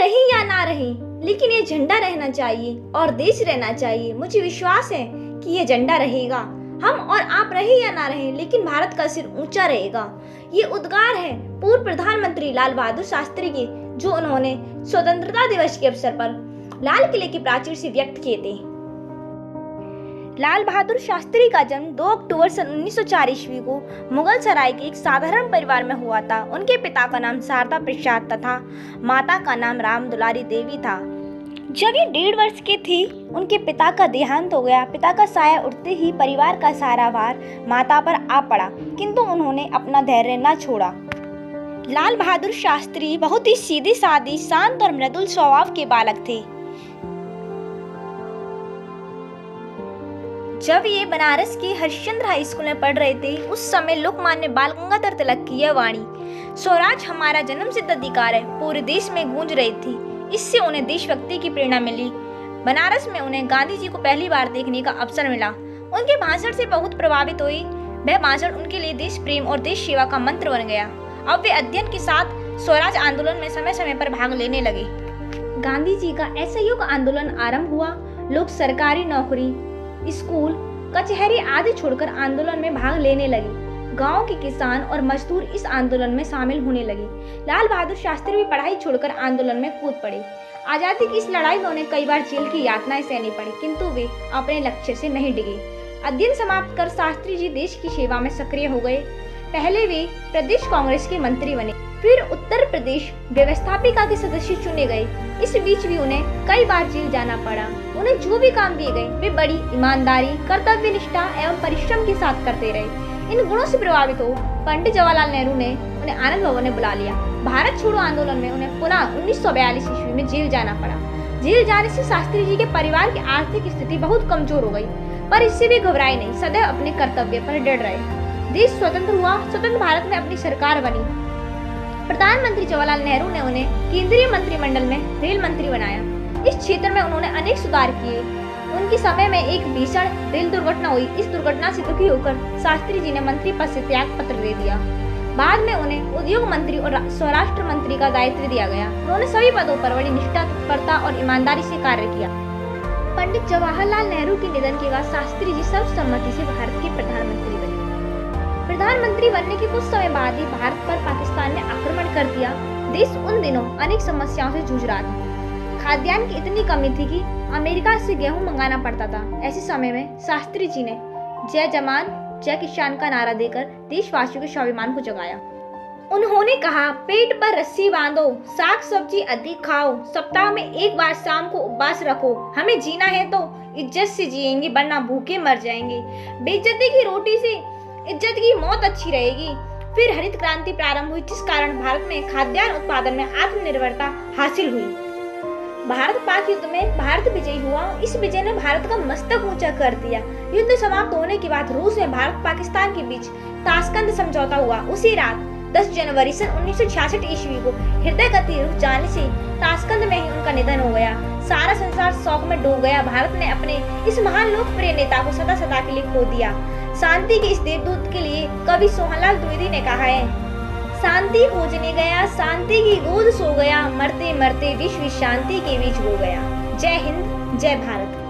रहे या ना रहे, लेकिन ये झंडा रहना चाहिए और देश रहना चाहिए। मुझे विश्वास है कि ये झंडा रहेगा। हम और आप रहे या ना रहे, लेकिन भारत का सिर ऊंचा रहेगा। ये उद्गार है पूर्व प्रधानमंत्री लाल बहादुर शास्त्री के, जो उन्होंने स्वतंत्रता दिवस के अवसर पर लाल किले की प्राचीर से व्यक्त किए थे। लाल बहादुर शास्त्री का जन्म 2 अक्टूबर सन 1904 ईस्वी को मुगल सराय के एक साधारण परिवार में हुआ था। उनके पिता का नाम शारदा प्रसाद तथा माता का नाम राम दुलारी देवी था। जब ये 1.5 वर्ष के थे, उनके पिता का देहांत हो गया। पिता का साया उठते ही परिवार का सारा भार माता पर आ पड़ा, किंतु उन्होंने अपना धैर्य न छोड़ा। लाल बहादुर शास्त्री बहुत ही सीधे सादी, शांत और मृदुल स्वभाव के बालक थे। जब ये बनारस के हरिश्चंद्र हाई स्कूल में पढ़ रहे थे, उस समय लोकमान्य बाल गंगाधर तिलक की यह वाणी, स्वराज हमारा जन्मसिद्ध अधिकार है, पूरे देश में गूंज रही थी। इससे उन्हें देशभक्ति की प्रेरणा मिली। बनारस में उन्हें गांधी जी को पहली बार देखने का अवसर मिला। उनके भाषण से बहुत प्रभावित हुई। वह भाषण उनके लिए देश प्रेम और देश सेवा का मंत्र बन गया। अब वे अध्ययन के साथ स्वराज आंदोलन में समय समय पर भाग लेने लगे। गांधी जी का असहयोग आंदोलन आरंभ हुआ। लोग सरकारी नौकरी, स्कूल, कचहरी आदि छोड़कर आंदोलन में भाग लेने लगे। गांव के किसान और मजदूर इस आंदोलन में शामिल होने लगे। लाल बहादुर शास्त्री भी पढ़ाई छोड़कर आंदोलन में कूद पड़े। आजादी की इस लड़ाई में उन्हें कई बार जेल की यातनाएं सहनी पड़ी, किंतु वे अपने लक्ष्य से नहीं डिगे। अध्ययन समाप्त कर शास्त्री जी देश की सेवा में सक्रिय हो गए। पहले वे प्रदेश कांग्रेस के मंत्री बने, फिर उत्तर प्रदेश व्यवस्थापिका के सदस्य चुने गए। इस बीच भी उन्हें कई बार जेल जाना पड़ा। उन्हें जो भी काम दिए गए, वे बड़ी ईमानदारी, कर्तव्य निष्ठा एवं परिश्रम के साथ करते रहे। इन गुणों से प्रभावित हो पंडित जवाहरलाल नेहरू ने उन्हें आनंद भवन में बुला लिया। भारत छोड़ो आंदोलन में उन्हें पुनः 1942 ईस्वी में जेल जाना पड़ा। जेल जाने से शास्त्री जी के परिवार की आर्थिक स्थिति बहुत कमजोर हो गई, पर इससे भी घबराए नहीं, सदैव अपने कर्तव्य पर डट रहे। देश स्वतंत्र हुआ। स्वतंत्र भारत में अपनी सरकार बनी। प्रधानमंत्री जवाहरलाल नेहरू ने उन्हें केंद्रीय मंत्रिमंडल में रेल मंत्री बनाया। इस क्षेत्र में उन्होंने अनेक सुधार किए। उनके समय में एक भीषण रेल दुर्घटना हुई। इस दुर्घटना से दुखी होकर शास्त्री जी ने मंत्री पद से त्याग पत्र दे दिया। बाद में उन्हें उद्योग मंत्री और स्वराष्ट्र मंत्री का दायित्व दिया गया। उन्होंने सभी पदों पर बड़ी निष्ठा, तत्परता और ईमानदारी से कार्य किया। पंडित जवाहरलाल नेहरू के निधन के बाद शास्त्री जी सर्वसम्मति से भारत के प्रधानमंत्री बने। प्रधानमंत्री बनने के कुछ समय बाद ही भारत पर पाकिस्तान ने आक्रमण कर दिया। देश उन दिनों अनेक समस्याओं से जूझ रहा था। खाद्यान्न की इतनी कमी थी कि अमेरिका से गेहूं मंगाना पड़ता था। ऐसे समय में शास्त्री जी ने जय जवान जय किसान का नारा देकर देशवासियों के स्वाभिमान को जगाया। उन्होंने कहा, पेट पर रस्सी बांधो, साग सब्जी अधिक खाओ, सप्ताह में एक बार शाम को उपवास रखो। हमें जीना है तो इज्जत से जिएंगे, वरना भूखे मर जाएंगे। बेइज्जती की रोटी से इज्जत की मौत अच्छी रहेगी। फिर हरित क्रांति प्रारंभ हुई, जिस कारण भारत में खाद्यान्न उत्पादन में आत्मनिर्भरता हासिल हुई। भारत पाक युद्ध में भारत विजयी हुआ। इस विजय ने भारत का मस्तक ऊंचा कर दिया। युद्ध समाप्त होने के बाद रूस में भारत पाकिस्तान के बीच ताशकंद समझौता हुआ। उसी रात 10 जनवरी सन 1966 ईस्वी को हृदय गति रुक जाने से ताशकंद में ही उनका निधन हो गया। सारा संसार शोक में डूब गया। भारत ने अपने इस महान लोकप्रिय नेता को सदा सदा के लिए खो दिया। शांति के इस देवदूत के लिए कवि सोहनलाल द्विवेदी ने कहा है, शांति खोजने गया, शांति की गोद सो गया, मरते मरते विश्व शांति के बीच हो गया। जय हिंद, जय भारत।